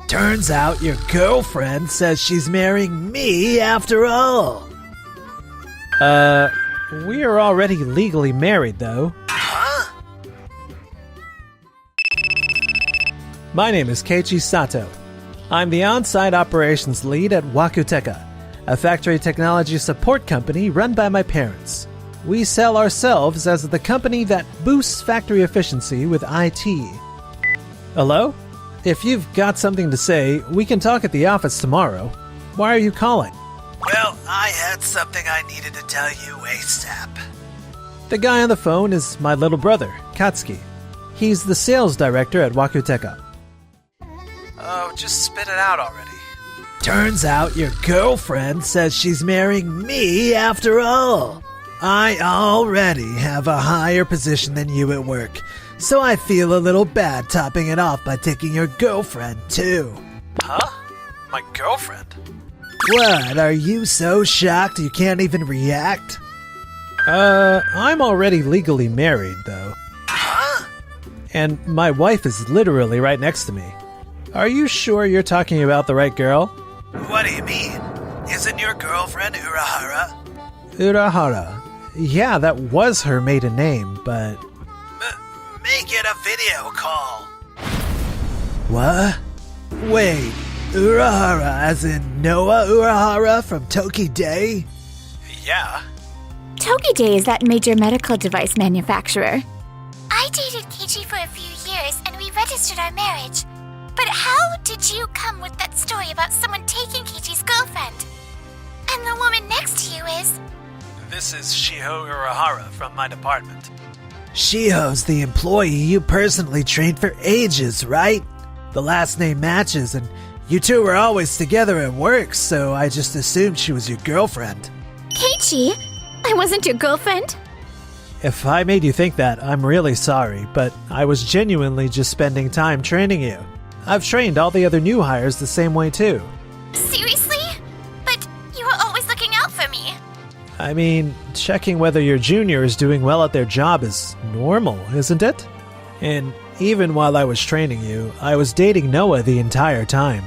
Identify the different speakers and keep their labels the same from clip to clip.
Speaker 1: Turns out your girlfriend says she's marrying me after all.
Speaker 2: We are already legally married, though.
Speaker 1: Huh?
Speaker 2: My name is Keiichi Sato. I'm the on-site operations lead at Wakuteka, a factory technology support company run by my parents. We sell ourselves as the company that boosts factory efficiency with IT. Hello? If you've got something to say, we can talk at the office tomorrow. Why are you calling?
Speaker 1: Well, I had something I needed to tell you ASAP.
Speaker 2: The guy on the phone is my little brother, Katsuki. He's the sales director at Wakuteka. Oh, just spit it out already.
Speaker 1: Turns out your girlfriend says she's marrying me after all. I already have a higher position than you at work, so I feel a little bad topping it off by taking your girlfriend too.
Speaker 2: Huh? My girlfriend?
Speaker 1: What, are you so shocked you can't even react?
Speaker 2: I'm already legally married, though.
Speaker 1: Huh?
Speaker 2: And my wife is literally right next to me. Are you sure you're talking about the right girl?
Speaker 1: What do you mean? Isn't your girlfriend Urahara?
Speaker 2: Urahara. Yeah, that was her maiden name, but...
Speaker 1: Make it a video call. What? Wait, Urahara as in Noah Urahara from Tokidei?
Speaker 2: Yeah.
Speaker 3: Tokidei is that major medical device manufacturer. I dated Keiichi for a few years and we registered our marriage. But how did you come with that story about someone taking Keiichi's girlfriend? And the woman next to you is...
Speaker 2: This is Shiho Urahara from my department.
Speaker 1: Shiho's the employee you personally trained for ages, right? The last name matches, and you two were always together at work, so I just assumed she was your girlfriend.
Speaker 3: Keiichi? I wasn't your girlfriend?
Speaker 2: If I made you think that, I'm really sorry, but I was genuinely just spending time training you. I've trained all the other new hires the same way too.
Speaker 3: Seriously? But you were always looking out for me.
Speaker 2: I mean, checking whether your junior is doing well at their job is normal, isn't it? And even while I was training you, I was dating Noah the entire time.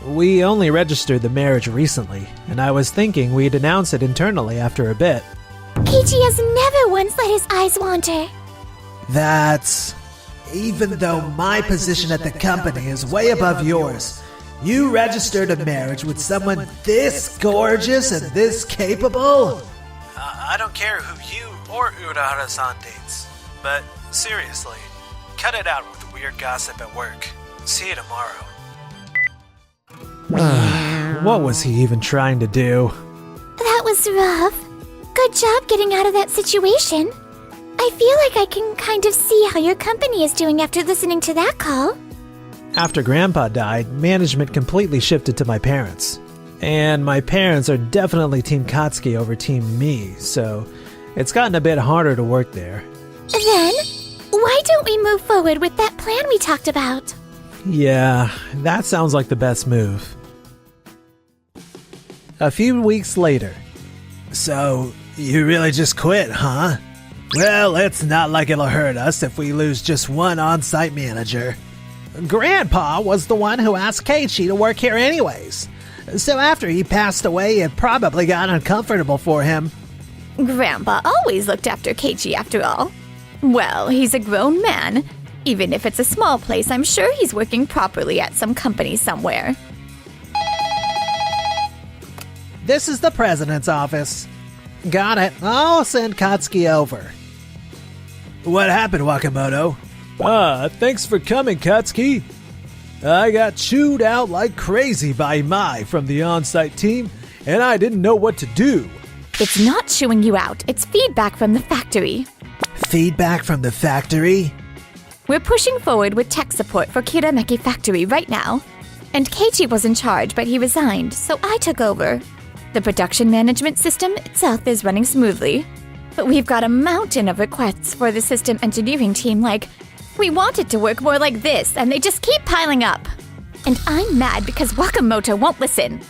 Speaker 2: We only registered the marriage recently, and I was thinking we'd announce it internally after a bit.
Speaker 3: Keiichi has never once let his eyes wander.
Speaker 1: That's... Even though my position at the company is way above yours, you registered a marriage with someone this gorgeous and this capable?
Speaker 2: I don't care who you or Urahara-san dates, but seriously, cut it out with the weird gossip at work. See you tomorrow. What was he even trying to do?
Speaker 3: That was rough. Good job getting out of that situation. I feel like I can kind of see how your company is doing after listening to that call.
Speaker 2: After Grandpa died, management completely shifted to my parents. And my parents are definitely Team Katsuki over Team me, so it's gotten a bit harder to work there.
Speaker 3: Then, why don't we move forward with that plan we talked about?
Speaker 2: Yeah, that sounds like the best move. A few weeks later.
Speaker 1: So, you really just quit, huh? Well, it's not like it'll hurt us if we lose just one on-site manager. Grandpa was the one who asked Keiichi to work here anyways. So after he passed away, it probably got uncomfortable for him.
Speaker 3: Grandpa always looked after Keiichi after all. Well, he's a grown man. Even if it's a small place, I'm sure he's working properly at some company somewhere.
Speaker 1: This is the president's office. Got it. I'll send Katsuki over. What happened, Wakamoto?
Speaker 2: Thanks for coming, Katsuki. I got chewed out like crazy by Mai from the on-site team, and I didn't know what to do.
Speaker 3: It's not chewing you out, it's feedback from the factory.
Speaker 1: Feedback from the factory?
Speaker 3: We're pushing forward with tech support for Kirameki Factory right now. And Keiichi was in charge, but he resigned, so I took over. The production management system itself is running smoothly. But we've got a mountain of requests for the system engineering team like, we want it to work more like this, and they just keep piling up. And I'm mad because Wakamoto won't listen.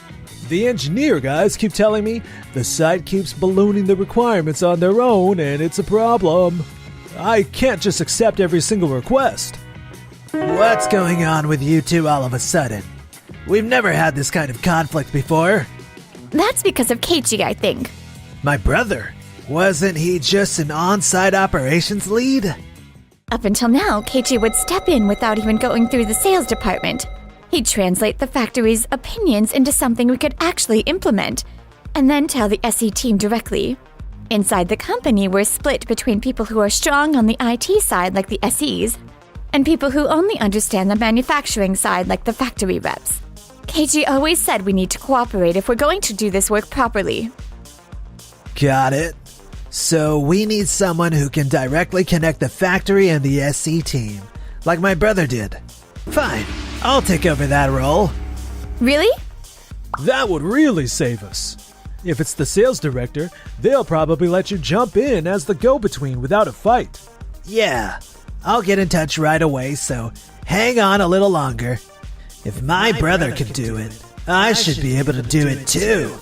Speaker 2: The engineer guys keep telling me the site keeps ballooning the requirements on their own, and it's a problem. I can't just accept every single request.
Speaker 1: What's going on with you two all of a sudden? We've never had this kind of conflict before.
Speaker 3: That's because of Keiichi, I think.
Speaker 1: My brother, wasn't he just an on-site operations lead?
Speaker 3: Up until now, Keiichi would step in without even going through the sales department. He'd translate the factory's opinions into something we could actually implement, and then tell the SE team directly. Inside the company, we're split between people who are strong on the IT side, like the SEs, and people who only understand the manufacturing side, like the factory reps. Keiichi always said we need to cooperate if we're going to do this work properly.
Speaker 1: Got it. So we need someone who can directly connect the factory and the SE team, like my brother did. Fine, I'll take over that role.
Speaker 3: Really?
Speaker 2: That would really save us. If it's the sales director, they'll probably let you jump in as the go-between without a fight.
Speaker 1: Yeah, I'll get in touch right away, so hang on a little longer. If my brother could do it, I should be able to do it too.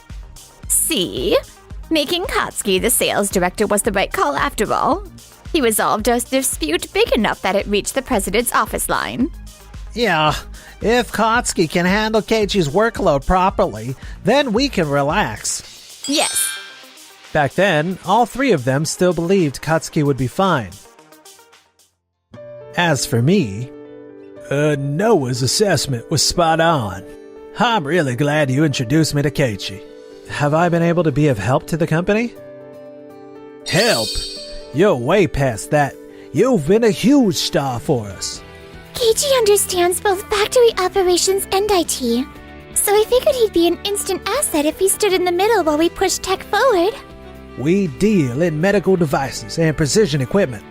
Speaker 3: See? Making Katsuki the sales director was the right call after all. He resolved a dispute big enough that it reached the president's office line.
Speaker 1: Yeah, if Katsuki can handle Keiichi's workload properly, then we can relax.
Speaker 3: Yes.
Speaker 2: Back then, all three of them still believed Katsuki would be fine. As for me, Noah's assessment was spot on. I'm really glad you introduced me to Keiichi. Have I been able to be of help to the company? Help? You're way past that. You've been a huge star for us.
Speaker 4: Keiichi understands both factory operations and IT, so I figured he'd be an instant asset if he stood in the middle while we pushed tech forward.
Speaker 1: We deal in medical devices and precision equipment,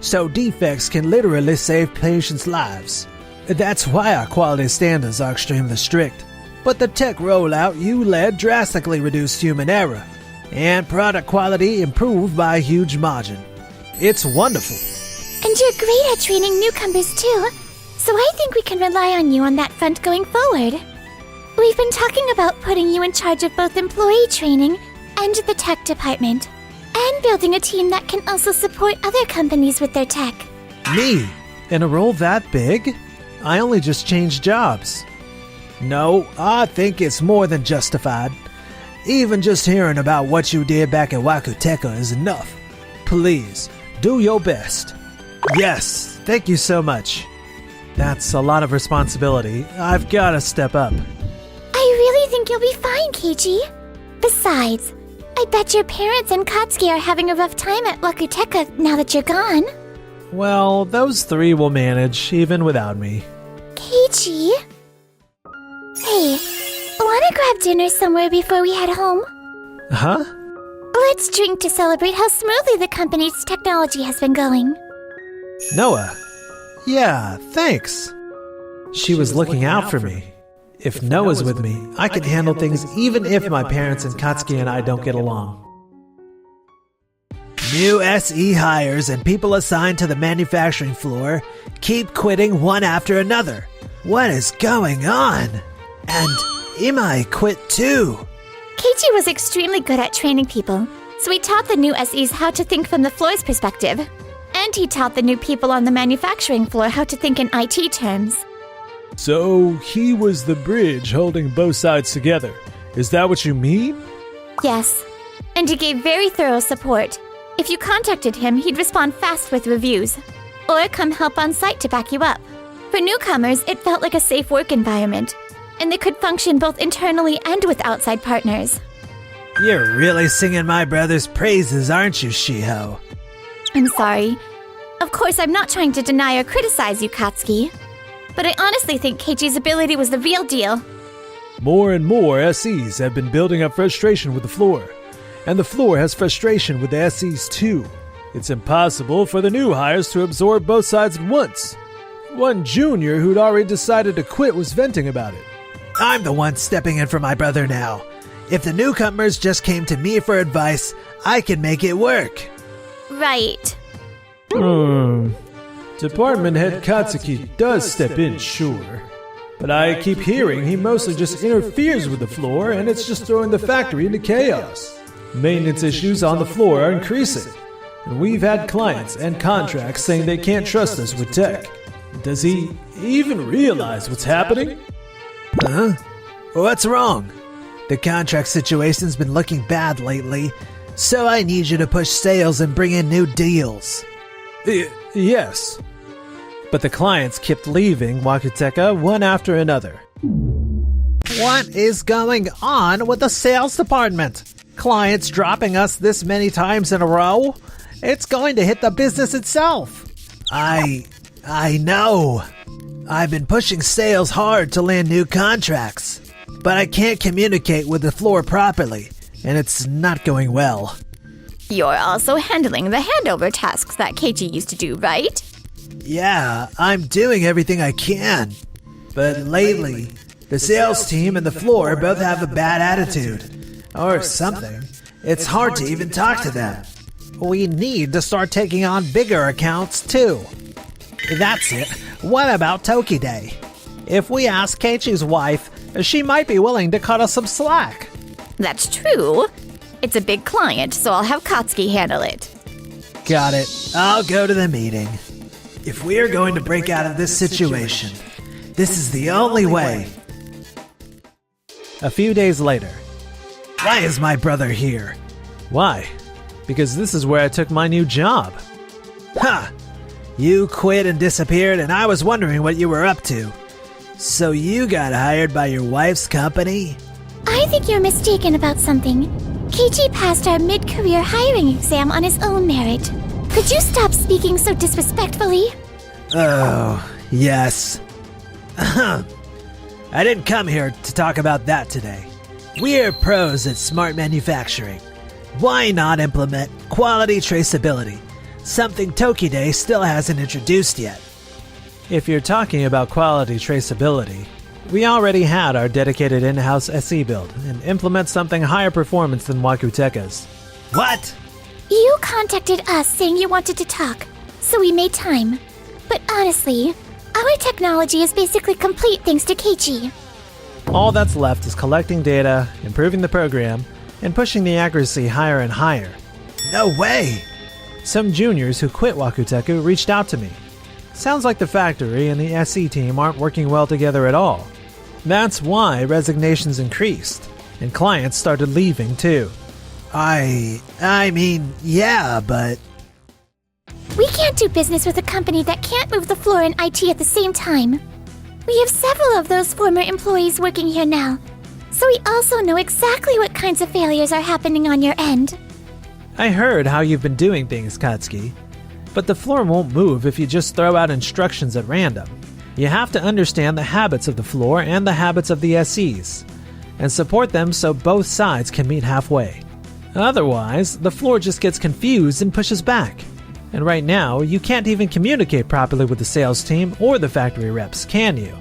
Speaker 1: so defects can literally save patients' lives. That's why our quality standards are extremely strict. But the tech rollout you led drastically reduced human error, and product quality improved by a huge margin. It's wonderful.
Speaker 4: And you're great at training newcomers too, so I think we can rely on you on that front going forward. We've been talking about putting you in charge of both employee training and the tech department, and building a team that can also support other companies with their tech.
Speaker 2: Me? In a role that big? I only just changed jobs.
Speaker 1: No, I think it's more than justified. Even just hearing about what you did back at Wakuteka is enough. Please, do your best.
Speaker 2: Yes, thank you so much. That's a lot of responsibility. I've got to step up.
Speaker 4: I really think you'll be fine, Keiichi. Besides, I bet your parents and Katsuki are having a rough time at Wakuteka now that you're gone.
Speaker 2: Well, those three will manage, even without me.
Speaker 4: Keiichi? Hey, wanna grab dinner somewhere before we head home?
Speaker 2: Huh?
Speaker 4: Let's drink to celebrate how smoothly the company's technology has been going.
Speaker 2: Noah. Yeah, thanks. She was looking out for me. If Noah's with me, I can handle things even if my parents and Katsuki and I don't get along.
Speaker 1: New SE hires and people assigned to the manufacturing floor keep quitting one after another. What is going on? And Imai quit too.
Speaker 3: Keiichi was extremely good at training people, so he taught the new SEs how to think from the floor's perspective. And he taught the new people on the manufacturing floor how to think in IT terms.
Speaker 2: So, he was the bridge holding both sides together. Is that what you mean?
Speaker 3: Yes, and he gave very thorough support. If you contacted him, he'd respond fast with reviews, or come help on site to back you up. For newcomers, it felt like a safe work environment, and they could function both internally and with outside partners.
Speaker 1: You're really singing my brother's praises, aren't you, Shiho?
Speaker 3: I'm sorry. Of course, I'm not trying to deny or criticize you, Katsuki. But I honestly think Keiichi's ability was the real deal.
Speaker 2: More and more SEs have been building up frustration with the floor. And the floor has frustration with the SEs too. It's impossible for the new hires to absorb both sides at once. One junior who'd already decided to quit was venting about it.
Speaker 1: I'm the one stepping in for my brother now. If the newcomers just came to me for advice, I can make it work.
Speaker 3: Right.
Speaker 2: Department head Katsuki does step in, sure. But I keep hearing he mostly just interferes with the floor and it's just throwing the factory into chaos. Maintenance issues on the floor are increasing. And we've had clients and contracts saying they can't trust us with tech. Does he even realize what's happening?
Speaker 1: Huh? What's wrong? The contract situation's been looking bad lately, so I need you to push sales and bring in new deals.
Speaker 2: Yes. But the clients kept leaving Wakuteka one after another.
Speaker 1: What is going on with the sales department? Clients dropping us this many times in a row? It's going to hit the business itself. I know. I've been pushing sales hard to land new contracts, but I can't communicate with the floor properly, and it's not going well.
Speaker 3: You're also handling the handover tasks that Keiichi used to do, right?
Speaker 1: Yeah, I'm doing everything I can. But lately, the sales team and the floor both have a bad attitude. Or something. It's hard to even talk to them. We need to start taking on bigger accounts, too. That's it. What about Toki Day? If we ask Keiichi's wife, she might be willing to cut us some slack.
Speaker 3: That's true. It's a big client, so I'll have Katsuki handle it.
Speaker 1: Got it. I'll go to the meeting. If we are going to break out of this situation, this is the only way.
Speaker 2: A few days later.
Speaker 1: Why is my brother here?
Speaker 2: Why? Because this is where I took my new job.
Speaker 1: Ha! You quit and disappeared, and I was wondering what you were up to. So you got hired by your wife's company?
Speaker 4: I think you're mistaken about something. Keiichi passed our mid-career hiring exam on his own merit. Could you stop speaking so disrespectfully?
Speaker 1: Oh, yes. I didn't come here to talk about that today. We're pros at smart manufacturing. Why not implement quality traceability? Something Tokide still hasn't introduced yet.
Speaker 2: If you're talking about quality traceability, we already had our dedicated in-house SE build and implement something higher performance than Wakuteka's.
Speaker 1: What?
Speaker 4: You contacted us saying you wanted to talk, so we made time. But honestly, our technology is basically complete thanks to Keiichi.
Speaker 2: All that's left is collecting data, improving the program, and pushing the accuracy higher and higher.
Speaker 1: No way!
Speaker 2: Some juniors who quit Wakuteku reached out to me. Sounds like the factory and the SE team aren't working well together at all. That's why resignations increased, and clients started leaving too.
Speaker 1: I mean, yeah, but...
Speaker 4: We can't do business with a company that can't move the floor and IT at the same time. We have several of those former employees working here now, so we also know exactly what kinds of failures are happening on your end.
Speaker 2: I heard how you've been doing things, Katsuki, but the floor won't move if you just throw out instructions at random. You have to understand the habits of the floor and the habits of the SEs, and support them so both sides can meet halfway. Otherwise, the floor just gets confused and pushes back. And right now, you can't even communicate properly with the sales team or the factory reps, can you?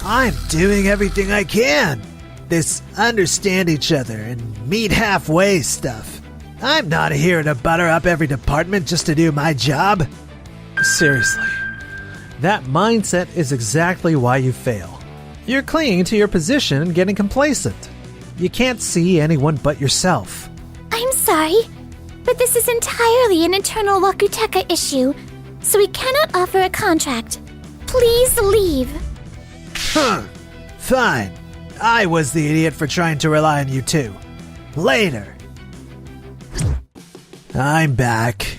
Speaker 1: I'm doing everything I can. This understand each other and meet halfway stuff. I'm not here to butter up every department just to do my job.
Speaker 2: Seriously. That mindset is exactly why you fail. You're clinging to your position and getting complacent. You can't see anyone but yourself.
Speaker 4: I'm sorry, but this is entirely an internal Wakuteka issue, so we cannot offer a contract. Please leave.
Speaker 1: Huh. Fine. I was the idiot for trying to rely on you too. Later. I'm back.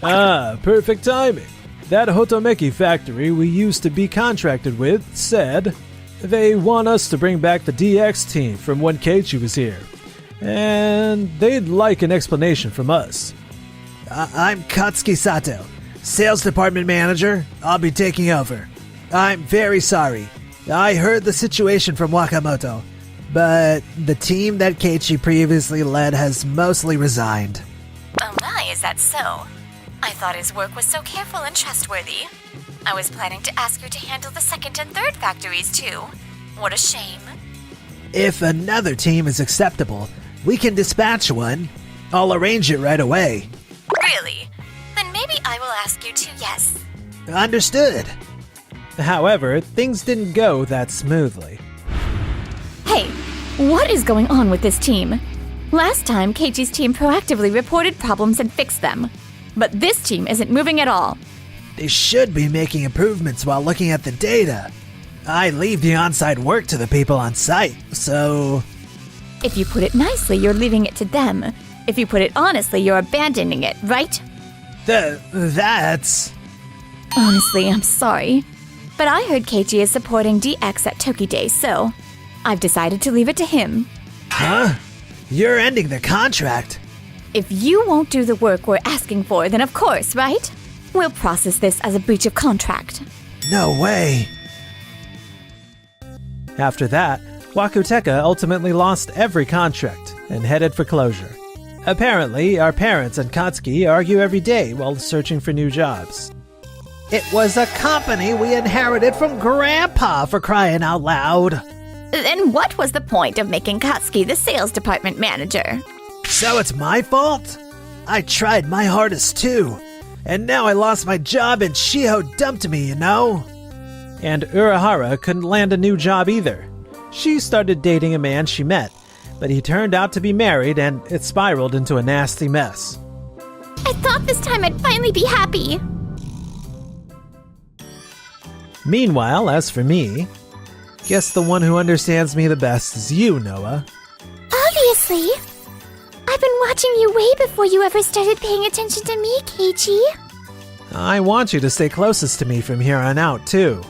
Speaker 2: Ah, perfect timing. That Hotomeki factory we used to be contracted with said they want us to bring back the DX team from when Keiichi was here. And they'd like an explanation from us.
Speaker 1: I'm Katsuki Sato, Sales Department Manager. I'll be taking over. I'm very sorry. I heard the situation from Wakamoto, but the team that Keiichi previously led has mostly resigned.
Speaker 3: Oh my, is that so? I thought his work was so careful and trustworthy. I was planning to ask you to handle the second and third factories too. What a shame.
Speaker 1: If another team is acceptable, we can dispatch one. I'll arrange it right away.
Speaker 3: Really? Then maybe I will ask you to, yes.
Speaker 1: Understood.
Speaker 2: However, things didn't go that smoothly.
Speaker 3: Hey, what is going on with this team? Last time, Keiichi's team proactively reported problems and fixed them. But this team isn't moving at all.
Speaker 1: They should be making improvements while looking at the data. I leave the on-site work to the people on site, so...
Speaker 3: If you put it nicely, you're leaving it to them. If you put it honestly, you're abandoning it, right?
Speaker 1: That's...
Speaker 3: Honestly, I'm sorry. But I heard Keiichi is supporting DX at Tokide, so I've decided to leave it to him.
Speaker 1: Huh? You're ending the contract.
Speaker 3: If you won't do the work we're asking for, then of course, right? We'll process this as a breach of contract.
Speaker 1: No way.
Speaker 2: After that, Wakuteka ultimately lost every contract and headed for closure. Apparently, our parents and Katsuki argue every day while searching for new jobs.
Speaker 1: It was a company we inherited from Grandpa, for crying out loud.
Speaker 3: Then what was the point of making Katsuki the sales department manager?
Speaker 1: So it's my fault? I tried my hardest too. And now I lost my job and Shiho dumped me, you know?
Speaker 2: And Urahara couldn't land a new job either. She started dating a man she met, but he turned out to be married and it spiraled into a nasty mess.
Speaker 4: I thought this time I'd finally be happy.
Speaker 2: Meanwhile, as for me, guess the one who understands me the best is you, Noah.
Speaker 4: Obviously. I've been watching you way before you ever started paying attention to me, Keiichi.
Speaker 2: I want you to stay closest to me from here on out, too.